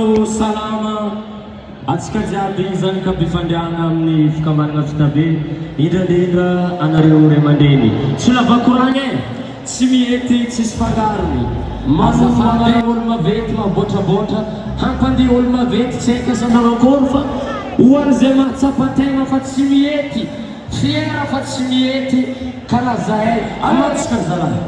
manao salama atsika jiaby zany ka bifandriana amin'ny fikamarana vitabe indrandrindra anareo ray aman-dreny tsy lavakoragny tsy mihety tsisy fangarony mazafana olo mavety mabotrabotra hampandeha olo mavety tsy haika sanareo akory fa ohary zay mahatsapan-tegna fa tsy mihety fiera fa tsy mihety karaha zahay anatsika zalahy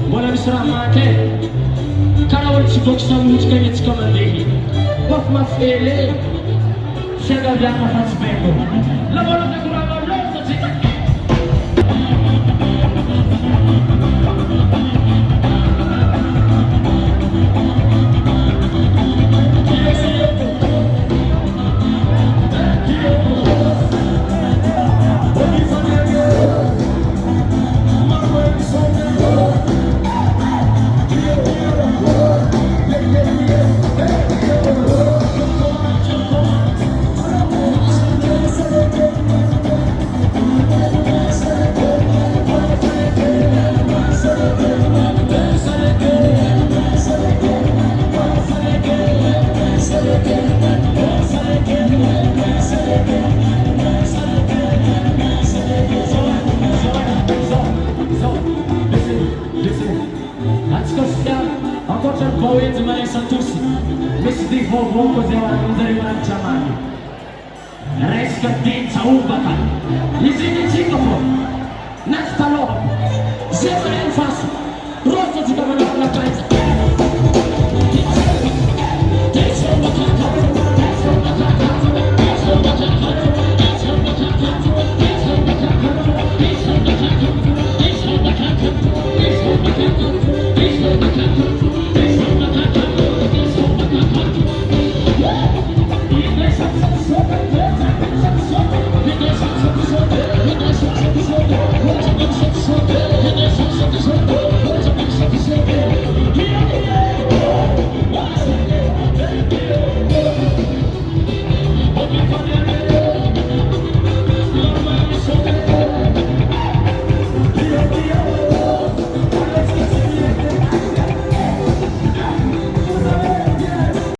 mbola misy raha maty karaha olo tsy voky samotsika etsika mandeha kofa mafele fiangaviana fa tsy beko lavolafekoranolosatsika Poeta Marisa Tussi, misy dia vaovao koa zay amin'izay maranitra many resaka dia tsaobaka izy iny tsika fô